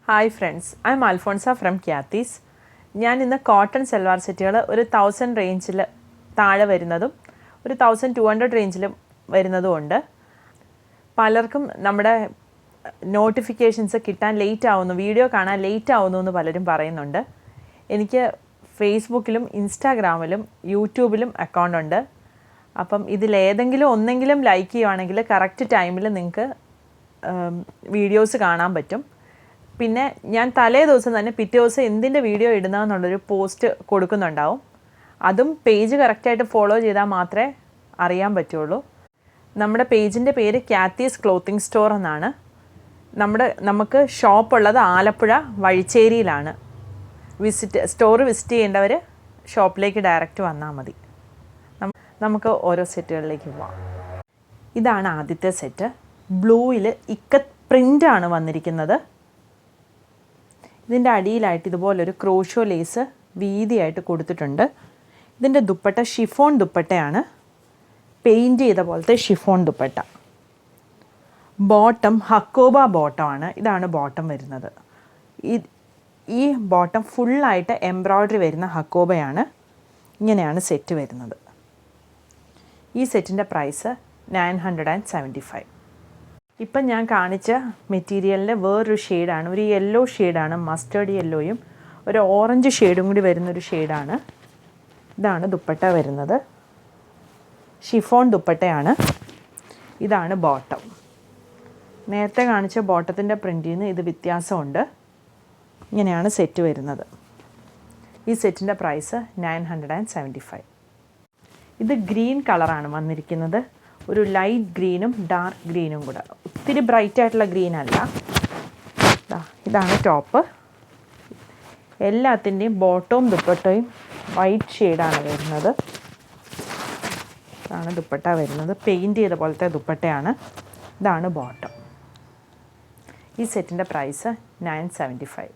Hi friends, I am Alphonsa from Cathy's. ഞാൻ ഇന്ന് cotton salwar സെറ്റുകൾ ഒരു 1000 റേഞ്ചിൽ താഴെ വരുന്നതും ഒരു 1200 റേഞ്ചിലും വരുന്നതും ഉണ്ട്. പലർക്കും നമ്മുടെ നോട്ടിഫിക്കേഷൻസ് കിട്ടാൻ ലേറ്റ് ആവുന്നു, വീഡിയോ കാണാൻ ലേറ്റ് ആവുന്നു എന്ന് പലരും പറയുന്നുണ്ട്. എനിക്ക് ഫേസ്ബുക്കിലും ഇൻസ്റ്റാഗ്രാമിലും യൂട്യൂബിലും അക്കൗണ്ട് ഉണ്ട്. അപ്പം ഇതിലേതെങ്കിലും ഒന്നെങ്കിലും ലൈക്ക് ചെയ്യുവാണെങ്കിൽ കറക്റ്റ് ടൈമിൽ നിങ്ങൾക്ക് വീഡിയോസ് കാണാൻ പറ്റും. പിന്നെ ഞാൻ തലേ ദിവസം തന്നെ പിറ്റേ ദിവസം എന്തിൻ്റെ വീഡിയോ ഇടുന്നതെന്നുള്ളൊരു പോസ്റ്റ് കൊടുക്കുന്നുണ്ടാവും. അതും പേജ് കറക്റ്റായിട്ട് ഫോളോ ചെയ്താൽ മാത്രമേ അറിയാൻ പറ്റുള്ളൂ. നമ്മുടെ പേജിൻ്റെ പേര് ക്യാത്തീസ് ക്ലോത്തിങ് സ്റ്റോർ എന്നാണ്. നമുക്ക് ഷോപ്പുള്ളത് ആലപ്പുഴ വഴിച്ചേരിയിലാണ്. സ്റ്റോർ വിസിറ്റ് ചെയ്യേണ്ടവർ ഷോപ്പിലേക്ക് ഡയറക്റ്റ് വന്നാൽ മതി. നമുക്ക് ഓരോ സെറ്റുകളിലേക്ക് പോവാം. ഇതാണ് ആദ്യത്തെ സെറ്റ്. ബ്ലൂവിൽ ഇക്കത്ത് പ്രിൻ്റാണ് വന്നിരിക്കുന്നത്. ഇതിൻ്റെ അടിയിലായിട്ട് ഇതുപോലൊരു ക്രോഷോ ലേസ് വീതിയായിട്ട് കൊടുത്തിട്ടുണ്ട്. ഇതിൻ്റെ ദുപ്പട്ട ഷിഫോൺ ദുപ്പട്ടയാണ്, പെയിൻറ്റ് ചെയ്ത പോലത്തെ ഷിഫോൺ ദുപ്പട്ട. ബോട്ടം ഹക്കോബ ബോട്ടമാണ്. ഇതാണ് ബോട്ടം വരുന്നത്. ഈ ബോട്ടം ഫുള്ളായിട്ട് എംബ്രോയ്ഡറി വരുന്ന ഹക്കോബയാണ്. ഇങ്ങനെയാണ് സെറ്റ് വരുന്നത്. ഈ സെറ്റിൻ്റെ പ്രൈസ് 975. ഇപ്പം ഞാൻ കാണിച്ച മെറ്റീരിയലിൻ്റെ വേറൊരു ഷെയ്ഡാണ്, ഒരു യെല്ലോ ഷെയ്ഡാണ്, മസ്റ്റേർഡ് യെല്ലോയും ഒരു ഓറഞ്ച് ഷെയ്ഡും കൂടി വരുന്നൊരു ഷെയ്ഡാണ്. ഇതാണ് ദുപ്പട്ട വരുന്നത്. ഷിഫോൺ ദുപ്പട്ടയാണ്. ഇതാണ് ബോട്ടം. നേരത്തെ കാണിച്ച ബോട്ടത്തിൻ്റെ പ്രിൻറ്റിൽ നിന്ന് ഇത് വ്യത്യാസമുണ്ട്. ഇങ്ങനെയാണ് സെറ്റ് വരുന്നത്. ഈ സെറ്റിൻ്റെ പ്രൈസ് 975. ഇത് ഗ്രീൻ കളറാണ് വന്നിരിക്കുന്നത്. ഒരു ലൈറ്റ് ഗ്രീനും ഡാർക്ക് ഗ്രീനും കൂടെ, ഒത്തിരി ബ്രൈറ്റ് ആയിട്ടുള്ള ഗ്രീൻ അല്ല. ഇതാണ് ടോപ്പ്. എല്ലാത്തിൻ്റെയും ബോട്ടവും ദുപ്പട്ടയും വൈറ്റ് ഷെയ്ഡാണ് വരുന്നത്. ഇതാണ് ദുപ്പട്ട വരുന്നത്. പെയിൻറ്റ് ചെയ്ത പോലത്തെ ദുപ്പട്ടയാണ്. ഇതാണ് ബോട്ടം. ഈ സെറ്റിൻ്റെ പ്രൈസ് 975.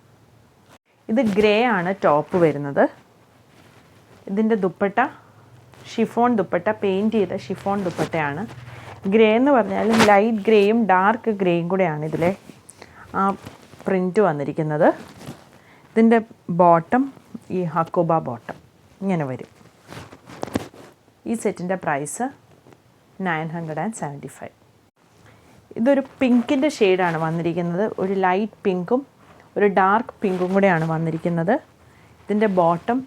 ഇത് ഗ്രേ ആണ് ടോപ്പ് വരുന്നത്. ഇതിൻ്റെ ദുപ്പട്ട ഷിഫോൺ ദുപ്പട്ട, പെയിൻറ്റ് ചെയ്ത ഷിഫോൺ ദുപ്പട്ടയാണ്. ഗ്രേ എന്ന് പറഞ്ഞാൽ ലൈറ്റ് ഗ്രേയും ഡാർക്ക് ഗ്രേയും കൂടെയാണ് ഇതിലെ ആ പ്രിൻറ്റ് വന്നിരിക്കുന്നത്. ഇതിൻ്റെ ബോട്ടം ഈ ഹക്കോബ ബോട്ടം ഇങ്ങനെ വരും. ഈ സെറ്റിൻ്റെ പ്രൈസ് 975. ഇതൊരു പിങ്കിൻ്റെ ഷെയ്ഡാണ് വന്നിരിക്കുന്നത്. ഒരു ലൈറ്റ് പിങ്കും ഒരു ഡാർക്ക് പിങ്കും കൂടെയാണ് വന്നിരിക്കുന്നത്. ഇതിൻ്റെ ബോട്ടം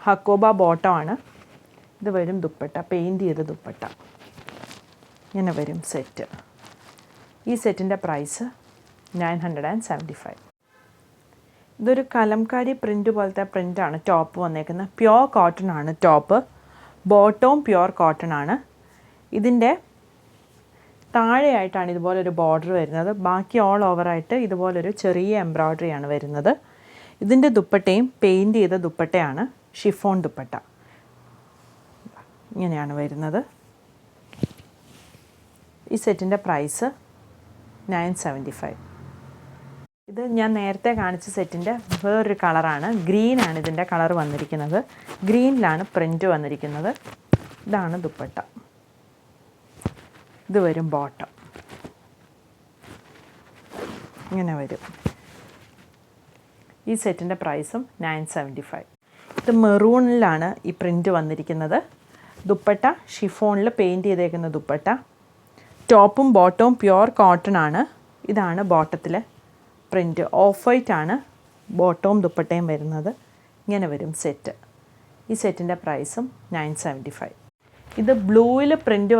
ഹക്കോബ ബോട്ടമാണ്. ഇത് വരും ദുപ്പട്ട, പെയിൻറ്റ് ചെയ്ത ദുപ്പട്ട. ഇങ്ങനെ വരും സെറ്റ്. ഈ സെറ്റിൻ്റെ പ്രൈസ് 975. ഇതൊരു കലംകാരി പ്രിൻ്റ് പോലത്തെ പ്രിൻ്റാണ് ടോപ്പ് വന്നേക്കുന്നത്. പ്യോർ കോട്ടൺ ആണ് ടോപ്പ്. ബോട്ടവും പ്യോർ കോട്ടൺ ആണ്. ഇതിൻ്റെ താഴെയായിട്ടാണ് ഇതുപോലൊരു ബോർഡർ വരുന്നത്. ബാക്കി ഓൾ ഓവറായിട്ട് ഇതുപോലൊരു ചെറിയ എംബ്രോയ്ഡറിയാണ് വരുന്നത്. ഇതിൻ്റെ ദുപ്പട്ടയും പെയിൻറ്റ് ചെയ്ത ദുപ്പട്ടയാണ്, ഷിഫോൺ ദുപ്പട്ട. ഇങ്ങനെയാണ് വരുന്നത്. ഈ സെറ്റിൻ്റെ പ്രൈസ് 975. ഇത് ഞാൻ നേരത്തെ കാണിച്ച സെറ്റിൻ്റെ വേറൊരു കളറാണ്. ഗ്രീനാണ് ഇതിൻ്റെ കളർ വന്നിരിക്കുന്നത്. ഗ്രീനിലാണ് പ്രിൻ്റ് വന്നിരിക്കുന്നത്. ഇതാണ് ദുപ്പട്ട. ഇത് വരും ബോട്ടം. ഇങ്ങനെ വരും. ഈ സെറ്റിൻ്റെ പ്രൈസും 975. ഇത് മെറൂണിലാണ് ഈ പ്രിൻ്റ് വന്നിരിക്കുന്നത്. ദുപ്പട്ട ഷിഫോണിൽ പെയിൻറ്റ് ചെയ്തേക്കുന്ന ദുപ്പട്ട. ടോപ്പും ബോട്ടവും പ്യോർ കോട്ടൺ ആണ്. ഇതാണ് ബോട്ടത്തിലെ പ്രിൻറ്റ്. ഓഫ് വൈറ്റ് ആണ് ബോട്ടവും ദുപ്പട്ടയും വരുന്നത്. ഇങ്ങനെ വരും സെറ്റ്. ഈ സെറ്റിൻ്റെ പ്രൈസും 975. ഇത് ബ്ലൂവിൽ പ്രിൻറ്റ്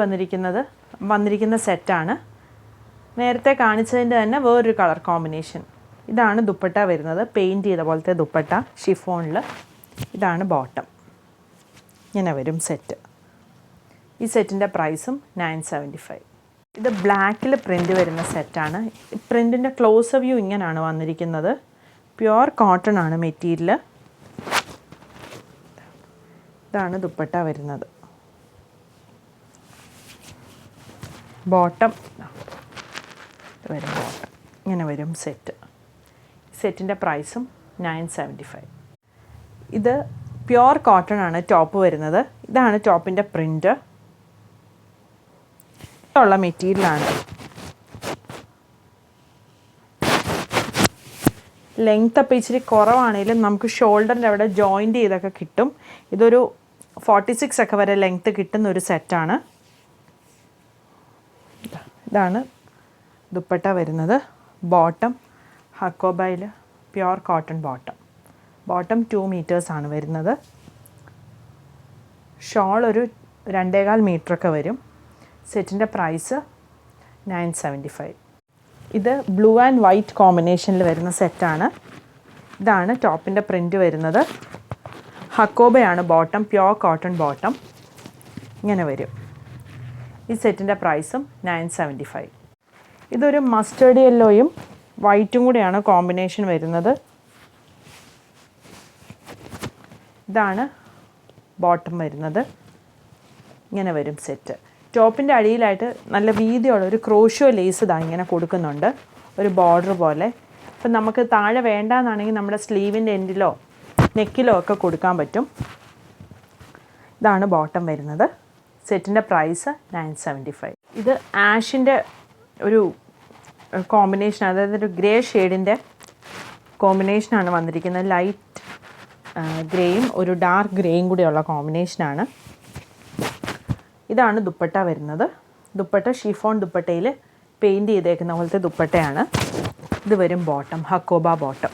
വന്നിരിക്കുന്ന സെറ്റാണ്. നേരത്തെ കാണിച്ചതിൻ്റെ തന്നെ വേറൊരു കളർ കോമ്പിനേഷൻ. ഇതാണ് ദുപ്പട്ട വരുന്നത്. പെയിൻറ്റ് ചെയ്ത പോലത്തെ ദുപ്പട്ട ഷിഫോണിൽ. ഇതാണ് ബോട്ടം. ഇങ്ങനെ വരും സെറ്റ്. ഈ സെറ്റിൻ്റെ പ്രൈസും 975. ഇത് ബ്ലാക്കിൽ പ്രിൻ്റ് വരുന്ന സെറ്റാണ്. പ്രിൻറ്റിൻ്റെ ക്ലോസ് വ്യൂ ഇങ്ങനെയാണ് വന്നിരിക്കുന്നത്. പ്യോർ കോട്ടൺ ആണ് മെറ്റീരിയൽ. ഇതാണ് ദുപ്പട്ട വരുന്നത്. ബോട്ടം വരും. ബോട്ടം ഇങ്ങനെ വരും സെറ്റ്. സെറ്റിൻ്റെ പ്രൈസും 975. ഇത് പ്യോർ കോട്ടൺ ആണ് ടോപ്പ് വരുന്നത്. ഇതാണ് ടോപ്പിൻ്റെ പ്രിൻ്റ്. ഉള്ള മെറ്റീരിയലാണ്. ലെങ്ത് അപ്പോൾ ഇച്ചിരി കുറവാണെങ്കിലും നമുക്ക് ഷോൾഡറിൻ്റെ അവിടെ ജോയിൻ്റ് ചെയ്തൊക്കെ കിട്ടും. ഇതൊരു 46 ഒക്കെ വരെ ലെങ്ത്ത് കിട്ടുന്ന ഒരു സെറ്റാണ്. ഇതാണ് ദുപ്പട്ട വരുന്നത്. ബോട്ടം ഹക്കോബയിൽ പ്യുർ കോട്ടൺ ബോട്ടം 2 മീറ്റേഴ്സാണ് വരുന്നത്. ഷോൾ ഒരു 2.25 മീറ്ററൊക്കെ വരും. സെറ്റിൻ്റെ പ്രൈസ് 975. ഇത് ബ്ലൂ ആൻഡ് വൈറ്റ് കോമ്പിനേഷനിൽ വരുന്ന സെറ്റാണ്. ഇതാണ് ടോപ്പിൻ്റെ പ്രിൻ്റ് വരുന്നത്. ഹക്കോബയാണ് ബോട്ടം, പ്യുർ കോട്ടൺ ബോട്ടം. ഇങ്ങനെ വരും. ഈ സെറ്റിൻ്റെ പ്രൈസും 975. ഇതൊരു മസ്റ്റേർഡ് യെല്ലോയും വൈറ്റും കൂടെയാണ് കോമ്പിനേഷൻ വരുന്നത്. ഇതാണ് ബോട്ടം വരുന്നത്. ഇങ്ങനെ വരും സെറ്റ്. ടോപ്പിൻ്റെ അടിയിലായിട്ട് നല്ല വീതിയുള്ള ഒരു ക്രോഷ്യോ ലേസ് ഇതാ ഇങ്ങനെ കൊടുക്കുന്നുണ്ട്, ഒരു ബോർഡർ പോലെ. അപ്പം നമുക്ക് താഴെ വേണ്ടാന്നാണെങ്കിൽ നമ്മുടെ സ്ലീവിൻ്റെ എൻഡിലോ നെക്കിലോ ഒക്കെ കൊടുക്കാൻ പറ്റും. ഇതാണ് ബോട്ടം വരുന്നത്. സെറ്റിൻ്റെ പ്രൈസ് 975. ഇത് ആഷിൻ്റെ ഒരു കോമ്പിനേഷൻ, അതായത് ഒരു ഗ്രേ ഷെയ്ഡിൻ്റെ കോമ്പിനേഷനാണ് വന്നിരിക്കുന്നത്. ലൈറ്റ് ഗ്രേയും ഒരു ഡാർക്ക് ഗ്രേയും കൂടെയുള്ള കോമ്പിനേഷനാണ്. ഇതാണ് ദുപ്പട്ട വരുന്നത്. ദുപ്പട്ട ഷിഫോൺ ദുപ്പട്ടയിൽ പെയിൻറ്റ് ചെയ്തേക്കുന്ന പോലത്തെ ദുപ്പട്ടയാണ്. ഇത് വരും ബോട്ടം, ഹക്കോബ ബോട്ടം.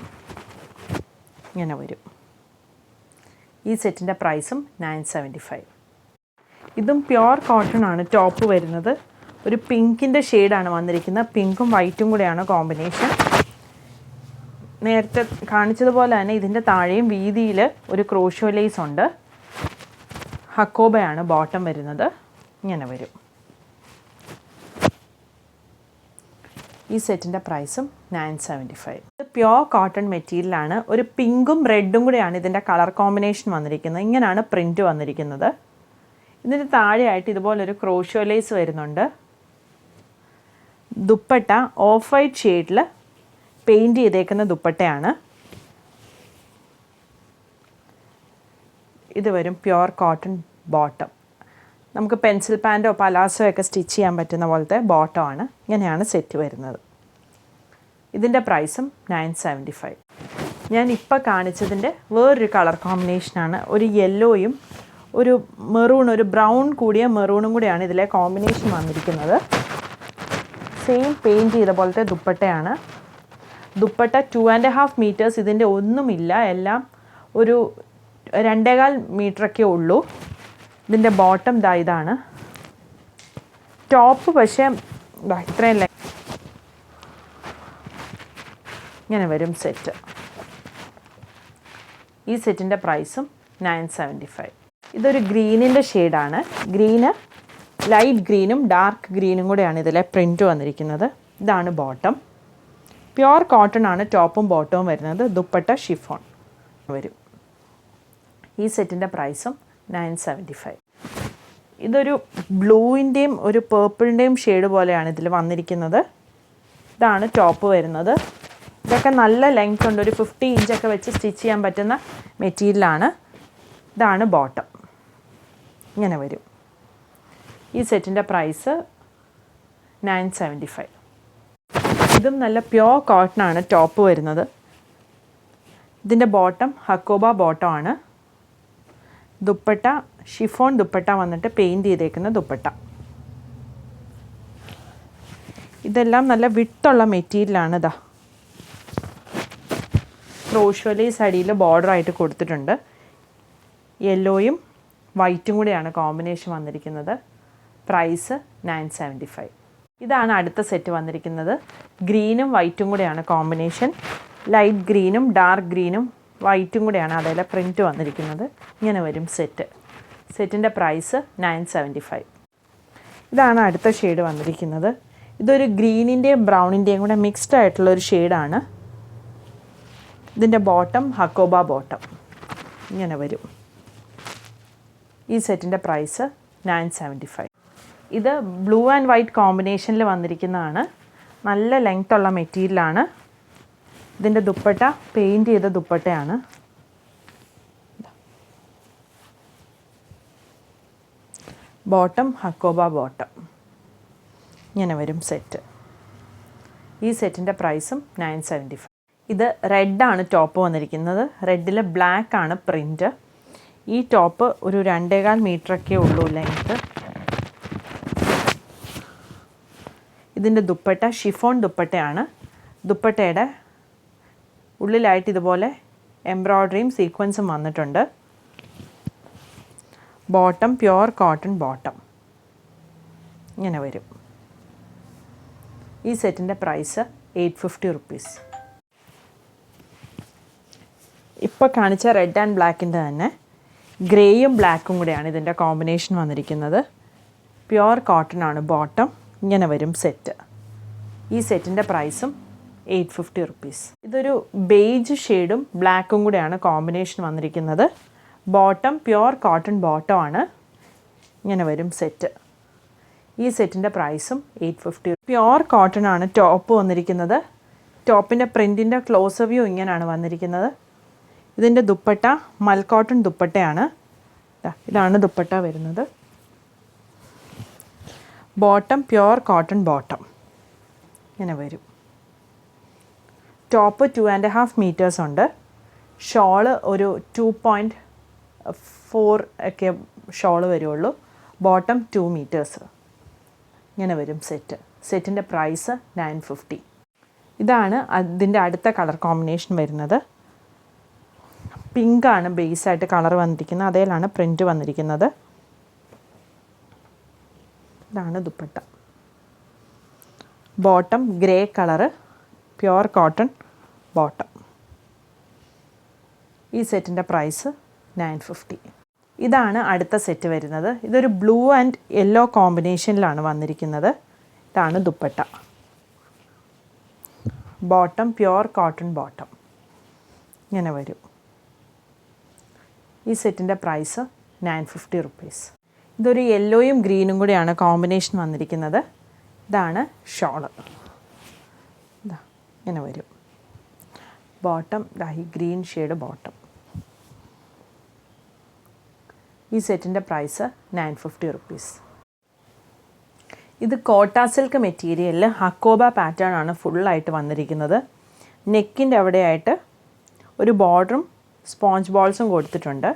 ഇങ്ങനെ വരും. ഈ സെറ്റിൻ്റെ പ്രൈസും 975. ഇതും പ്യുർ കോട്ടൺ ആണ് ടോപ്പ് വരുന്നത്. ഒരു പിങ്കിൻ്റെ ഷെയ്ഡാണ് വന്നിരിക്കുന്നത്. പിങ്കും വൈറ്റും കൂടെയാണ് കോമ്പിനേഷൻ. നേരത്തെ കാണിച്ചതുപോലെ തന്നെ ഇതിൻ്റെ താഴെയും വീതിയിൽ ഒരു ക്രോഷ്യോ ലേസ് ഉണ്ട്. ഹക്കോബയാണ് ബോട്ടം വരുന്നത്. ഇങ്ങനെ വരും. ഈ സെറ്റിൻ്റെ പ്രൈസും 975. ഇത് പ്യുർ കോട്ടൺ മെറ്റീരിയലാണ്. ഒരു പിങ്കും റെഡും കൂടെയാണ് ഇതിൻ്റെ കളർ കോമ്പിനേഷൻ വന്നിരിക്കുന്നത്. ഇങ്ങനെയാണ് പ്രിൻ്റ് വന്നിരിക്കുന്നത്. ഇതിൻ്റെ താഴെയായിട്ട് ഇതുപോലൊരു ക്രോഷ്യോ ലേസ് വരുന്നുണ്ട്. ദുപ്പട്ട ഓഫ് വൈറ്റ് ഷെയ്ഡിൽ പെയിൻറ്റ് ചെയ്തേക്കുന്ന ദുപ്പട്ടയാണ്. ഇത് വരും പ്യുർ കോട്ടൺ ബോട്ടം. നമുക്ക് പെൻസിൽ പാൻറ്റോ പലാസോ ഒക്കെ സ്റ്റിച്ച് ചെയ്യാൻ പറ്റുന്ന പോലത്തെ ബോട്ടമാണ്. ഇങ്ങനെയാണ് സെറ്റ് വരുന്നത്. ഇതിൻ്റെ പ്രൈസും 975. ഞാൻ ഇപ്പോൾ കാണിച്ചതിൻ്റെ വേറൊരു കളർ കോമ്പിനേഷനാണ്. ഒരു യെല്ലോയും ഒരു മെറൂൺ, ഒരു ബ്രൗൺ കൂടിയ മെറൂണും കൂടിയാണ് ഇതിലെ കോമ്പിനേഷൻ വന്നിരിക്കുന്നത്. സെയിം പെയിൻറ്റ് ചെയ്ത പോലത്തെ ദുപ്പട്ടയാണ്. ദുപ്പട്ട 2.5 മീറ്റേഴ്സ് ഇതിൻ്റെ ഒന്നുമില്ല, എല്ലാം ഒരു 2.25 മീറ്ററൊക്കെ ഉള്ളൂ. ഇതിൻ്റെ ബോട്ടം ഇതാണ്. ടോപ്പ് പക്ഷേ ഇത്രയും ഇങ്ങനെ വരും സെറ്റ്. ഈ സെറ്റിൻ്റെ പ്രൈസും 975. ഇതൊരു ഗ്രീനിൻ്റെ ഷെയ്ഡാണ്. ഗ്രീന് ലൈറ്റ് ഗ്രീനും ഡാർക്ക് ഗ്രീനും കൂടെയാണ് ഇതിലെ പ്രിൻ്റ് വന്നിരിക്കുന്നത്. ഇതാണ് ബോട്ടം. പ്യുർ കോട്ടൺ ആണ് ടോപ്പും ബോട്ടവും വരുന്നത്. ദുപ്പട്ട ഷിഫോൺ വരും. ഈ സെറ്റിൻ്റെ പ്രൈസും 975. ഇതൊരു ബ്ലൂവിൻ്റെയും ഒരു പേർപ്പിളിൻ്റെയും ഷെയ്ഡ് പോലെയാണ് ഇതിൽ വന്നിരിക്കുന്നത്. ഇതാണ് ടോപ്പ് വരുന്നത്. ഇതൊക്കെ നല്ല ലെങ്ത് ഉണ്ട്, ഒരു 50 ഇഞ്ചൊക്കെ വെച്ച് സ്റ്റിച്ച് ചെയ്യാൻ പറ്റുന്ന മെറ്റീരിയലാണ്. ഇതാണ് ബോട്ടം. ഇങ്ങനെ വരും. ഈ സെറ്റിൻ്റെ പ്രൈസ് 975. ഇതും നല്ല പ്യുർ കോട്ടണാണ് ടോപ്പ് വരുന്നത്. ഇതിൻ്റെ ബോട്ടം ഹക്കോബ ബോട്ടമാണ്. ദുപ്പട്ട ഷിഫോൺ ദുപ്പട്ട വന്നിട്ട് പെയിൻറ്റ് ചെയ്തേക്കുന്ന ദുപ്പട്ട. ഇതെല്ലാം നല്ല വിട്ടുള്ള മെറ്റീരിയലാണ്. ഇതാ ക്രോഷ്യോ ലേസ് അടിയിൽ ബോർഡറായിട്ട് കൊടുത്തിട്ടുണ്ട്. യെല്ലോയും വൈറ്റും കൂടെയാണ് കോമ്പിനേഷൻ വന്നിരിക്കുന്നത്. പ്രൈസ് 975. ഇതാണ് അടുത്ത സെറ്റ് വന്നിരിക്കുന്നത്. ഗ്രീനും വൈറ്റും കൂടെയാണ് കോമ്പിനേഷൻ. ലൈറ്റ് ഗ്രീനും ഡാർക്ക് ഗ്രീനും വൈറ്റും കൂടെയാണ് അതിലെ പ്രിൻറ്റ് വന്നിരിക്കുന്നത്. ഇങ്ങനെ വരും സെറ്റ്. സെറ്റിൻ്റെ പ്രൈസ് 975. ഇതാണ് അടുത്ത ഷെയ്ഡ് വന്നിരിക്കുന്നത്. ഇതൊരു ഗ്രീനിൻ്റെയും ബ്രൗണിൻ്റെയും കൂടെ മിക്സ്ഡ് ആയിട്ടുള്ളൊരു ഷെയ്ഡാണ്. ഇതിൻ്റെ ബോട്ടം ഹക്കോബ ബോട്ടം. ഇങ്ങനെ വരും. ഈ സെറ്റിൻ്റെ പ്രൈസ് 975. ഇത് ബ്ലൂ ആൻഡ് വൈറ്റ് കോമ്പിനേഷനിൽ വന്നിരിക്കുന്നതാണ്. നല്ല ലെങ്ത് ഉള്ള മെറ്റീരിയലാണ്. ഇതിൻ്റെ ദുപ്പട്ട പെയിൻറ്റ് ചെയ്ത ദുപ്പട്ടയാണ്. Bottom hakoba bottom. ഇങ്ങനെ വരും സെറ്റ്. ഈ സെറ്റിൻ്റെ പ്രൈസും 975. ഇത് റെഡാണ് ടോപ്പ് വന്നിരിക്കുന്നത്. റെഡിൽ ബ്ലാക്ക് ആണ് പ്രിൻറ്റ്. ഈ ടോപ്പ് ഒരു 2.25 മീറ്ററൊക്കെ ഉള്ളൂ ലെങ്ത്ത്. ഇതിൻ്റെ ദുപ്പട്ട ഷിഫോൺ ദുപ്പട്ടയാണ്. ദുപ്പട്ടയുടെ ഉള്ളിലായിട്ട് ഇതുപോലെ എംബ്രോയ്ഡറിയും സീക്വൻസും വന്നിട്ടുണ്ട്. ബോട്ടം പ്യുവർ കോട്ടൺ ബോട്ടം ഇങ്ങനെ വരും. ഈ സെറ്റിൻ്റെ പ്രൈസ് 850 റുപ്പീസ്. ഇപ്പോൾ കാണിച്ച റെഡ് ആൻഡ് ബ്ലാക്കിൻ്റെ തന്നെ ഗ്രേയും ബ്ലാക്കും കൂടെയാണ് ഇതിൻ്റെ കോമ്പിനേഷൻ വന്നിരിക്കുന്നത്. പ്യുവർ കോട്ടൺ ആണ് ബോട്ടം. ഇങ്ങനെ വരും സെറ്റ്. ഈ സെറ്റിൻ്റെ പ്രൈസും 850 റുപ്പീസ്. ഇതൊരു ബേജ് ഷെയ്ഡും ബ്ലാക്കും കൂടെയാണ് കോമ്പിനേഷൻ വന്നിരിക്കുന്നത്. ബോട്ടം പ്യുവർ കോട്ടൺ ബോട്ടം ആണ്. ഇങ്ങനെ വരും സെറ്റ്. ഈ സെറ്റിൻ്റെ പ്രൈസും 850. പ്യുവർ കോട്ടൺ ആണ് ടോപ്പ് വന്നിരിക്കുന്നത്. ടോപ്പിൻ്റെ പ്രിൻറ്റിൻ്റെ ക്ലോസ് വ്യൂ ഇങ്ങനെയാണ് വന്നിരിക്കുന്നത്. ഇതിൻ്റെ ദുപ്പട്ട മൽക്കോട്ടൺ ദുപ്പട്ടയാണ്. ഇതാണ് ദുപ്പട്ട വരുന്നത്. ബോട്ടം പ്യുവർ കോട്ടൺ ബോട്ടം ഇങ്ങനെ വരും. ടോപ്പ് 2.5 മീറ്റേഴ്സ് ഉണ്ട്. ഷോള് ഒരു 2.4 ഒക്കെ ഷോള് വരുള്ളൂ. ബോട്ടം 2 മീറ്റേഴ്സ് ഇങ്ങനെ വരും സെറ്റ്. സെറ്റിൻ്റെ പ്രൈസ് 950. ഇതാണ് അതിൻ്റെ അടുത്ത കളർ കോമ്പിനേഷൻ വരുന്നത്. പിങ്കാണ് ബേസായിട്ട് കളർ വന്നിരിക്കുന്നത്. അതേലാണ് പ്രിൻറ്റ് വന്നിരിക്കുന്നത്. ഇതാണ് dupatta. Bottom grey colour pure cotton bottom. ഈ സെറ്റിൻ്റെ പ്രൈസ് 950. ഇതാണ് അടുത്ത സെറ്റ് വരുന്നത്. ഇതൊരു ബ്ലൂ ആൻഡ് യെല്ലോ കോമ്പിനേഷനിലാണ് വന്നിരിക്കുന്നത്. ഇതാണ് dupatta. Bottom pure cotton bottom ഇങ്ങനെ വരും. ഈ സെറ്റിൻ്റെ പ്രൈസ് 950 റുപ്പീസ്. ഇതൊരു യെല്ലോയും ഗ്രീനും കൂടെയാണ് കോമ്പിനേഷൻ വന്നിരിക്കുന്നത്. ഇതാണ് ഷോള്. ഇതാ ഇങ്ങനെ വരും. ബോട്ടം ഈ ഗ്രീൻ ഷെയ്ഡ് ബോട്ടം. ഈ സെറ്റിൻ്റെ പ്രൈസ് 950 റുപ്പീസ്. ഇത് കോട്ട സിൽക്ക് മെറ്റീരിയലിൽ ഹക്കോബ പാറ്റേൺ ആണ് ഫുള്ളായിട്ട് വന്നിരിക്കുന്നത്. നെക്കിൻ്റെ അവിടെയായിട്ട് ഒരു ബോർഡറും സ്പോഞ്ച് ബോൾസും കൊടുത്തിട്ടുണ്ട്.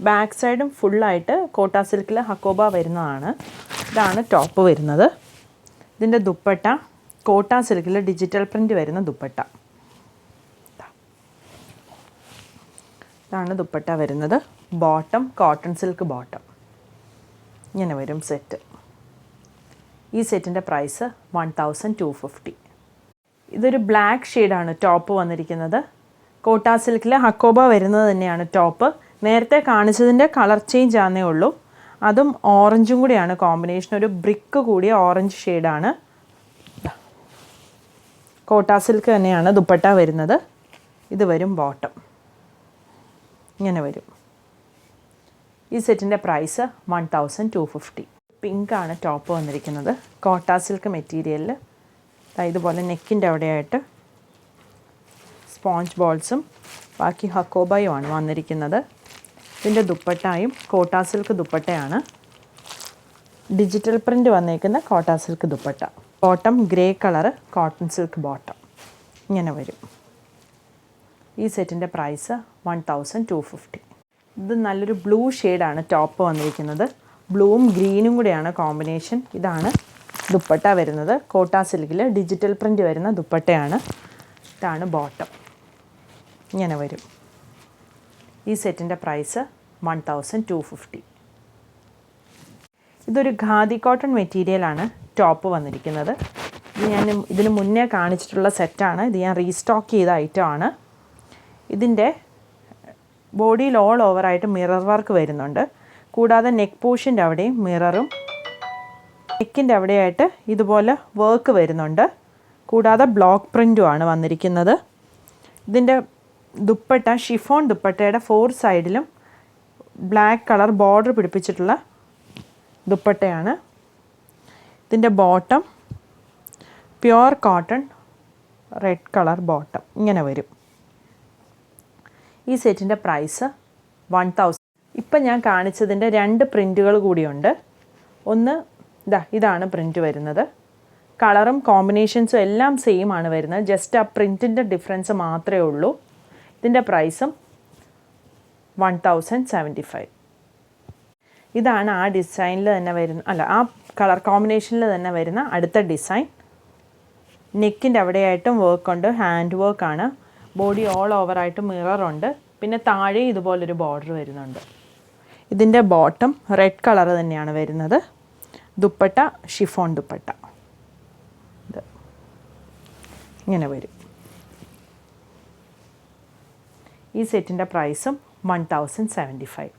ബാക്ക് സൈഡും ഫുള്ളായിട്ട് കോട്ട സിൽക്കിൽ ഹക്കോബ വരുന്നതാണ്. ഇതാണ് ടോപ്പ് വരുന്നത്. ഇതിൻ്റെ ദുപ്പട്ട കോട്ട സിൽക്കിൽ ഡിജിറ്റൽ പ്രിൻ്റ് വരുന്ന ദുപ്പട്ട. ഇതാണ് ദുപ്പട്ട വരുന്നത്. ബോട്ടം കോട്ടൺ സിൽക്ക് ബോട്ടം ഇങ്ങനെ വരും സെറ്റ്. ഈ സെറ്റിൻ്റെ പ്രൈസ് 1250. ഇതൊരു ബ്ലാക്ക് ഷെയ്ഡാണ് ടോപ്പ് വന്നിരിക്കുന്നത്. കോട്ട സിൽക്കിൽ ഹക്കോബ വരുന്നത് തന്നെയാണ് ടോപ്പ്. നേരത്തെ കാണിച്ചതിൻ്റെ കളർ ചേഞ്ച് ആണെന്നേ ഉള്ളൂ. അതും ഓറഞ്ചും കൂടിയാണ് കോമ്പിനേഷൻ. ഒരു ബ്രിക്ക് കൂടിയ ഓറഞ്ച് ഷെയ്ഡാണ്. കോട്ട സിൽക്ക് തന്നെയാണ് ദുപ്പട്ട വരുന്നത്. ഇത് വരും ബോട്ടം ഇങ്ങനെ വരും. ഈ സെറ്റിൻ്റെ പ്രൈസ് 1250. പിങ്കാണ് ടോപ്പ് വന്നിരിക്കുന്നത്. കോട്ട സിൽക്ക് മെറ്റീരിയലിൽ ഇതുപോലെ നെക്കിൻ്റെ അവിടെയായിട്ട് സ്പോഞ്ച് ബോൾസും ബാക്കി ഹക്കോബയുമാണ് വന്നിരിക്കുന്നത്. ഇതിൻ്റെ ദുപ്പട്ടയും കോട്ട സിൽക്ക് ദുപ്പട്ടയാണ്. ഡിജിറ്റൽ പ്രിൻ്റ് വന്നേക്കുന്ന കോട്ട silk dupatta. Bottom grey colour cotton silk bottom ഇങ്ങനെ വരും. ഈ സെറ്റിൻ്റെ പ്രൈസ് 1250. ഇത് നല്ലൊരു ബ്ലൂ ഷെയ്ഡാണ് ടോപ്പ് വന്നിരിക്കുന്നത്. ബ്ലൂവും ഗ്രീനും കൂടെയാണ് കോമ്പിനേഷൻ. ഇതാണ് ദുപ്പട്ട വരുന്നത്. കോട്ട സിൽക്കിൽ ഡിജിറ്റൽ പ്രിൻ്റ് വരുന്ന ദുപ്പട്ടയാണ്. ഇതാണ് ബോട്ടം ഇങ്ങനെ വരും. ഈ സെറ്റിൻ്റെ പ്രൈസ് 1250. ഇതൊരു ഖാദി കോട്ടൺ മെറ്റീരിയലാണ് ടോപ്പ് വന്നിരിക്കുന്നത്. ഇത് ഞാൻ ഇതിന് മുന്നേ കാണിച്ചിട്ടുള്ള സെറ്റാണ്. ഇത് ഞാൻ റീസ്റ്റോക്ക് ചെയ്ത ഐറ്റമാണ്. ഇതിൻ്റെ ബോഡിയിൽ ഓൾ ഓവറായിട്ട് മിറർ വർക്ക് വരുന്നുണ്ട്. കൂടാതെ നെക്ക് പോർഷൻ്റെ അവിടെയും മിററും നെക്കിൻ്റെ അവിടെയായിട്ട് ഇതുപോലെ വർക്ക് വരുന്നുണ്ട്. കൂടാതെ ബ്ലോക്ക് പ്രിൻറ്റുമാണ് വന്നിരിക്കുന്നത്. ഇതിൻ്റെ ദുപ്പട്ട ഷിഫോൺ ദുപ്പട്ടയുടെ 4 സൈഡിലും ബ്ലാക്ക് കളർ ബോർഡർ പിടിപ്പിച്ചിട്ടുള്ള ദുപ്പട്ടയാണ്. ഇതിൻ്റെ bottom pure cotton red colour bottom ഇങ്ങനെ വരും. ഈ സെറ്റിൻ്റെ പ്രൈസ് 1000. ഇപ്പം ഞാൻ കാണിച്ചതിൻ്റെ 2 പ്രിൻറ്റുകൾ കൂടിയുണ്ട്. ഒന്ന് ഇതാണ് പ്രിൻറ്റ് വരുന്നത്. കളറും കോമ്പിനേഷൻസും എല്ലാം സെയിം ആണ് വരുന്നത്. ജസ്റ്റ് ആ പ്രിൻറ്റിൻ്റെ ഡിഫറൻസ് മാത്രമേ ഉള്ളൂ. ഇതിൻ്റെ പ്രൈസും 1075. ഇതാണ് ആ ഡിസൈനിൽ തന്നെ വരുന്ന ആ കളർ കോമ്പിനേഷനിൽ തന്നെ വരുന്ന അടുത്ത ഡിസൈൻ. നെക്കിൻ്റെ അവിടെയായിട്ടും വർക്കുണ്ട്, ഹാൻഡ് വർക്കാണ്. ബോഡി ഓൾ ഓവറായിട്ട് മിററുണ്ട്. പിന്നെ താഴെ ഇതുപോലൊരു ബോർഡർ വരുന്നുണ്ട്. ഇതിൻ്റെ ബോട്ടം റെഡ് കളർ തന്നെയാണ് വരുന്നത്. ദുപ്പട്ട ഷിഫോൺ ദുപ്പട്ട ഇത് ഇങ്ങനെ വരും. ഈ സെറ്റിൻ്റെ പ്രൈസും 1075.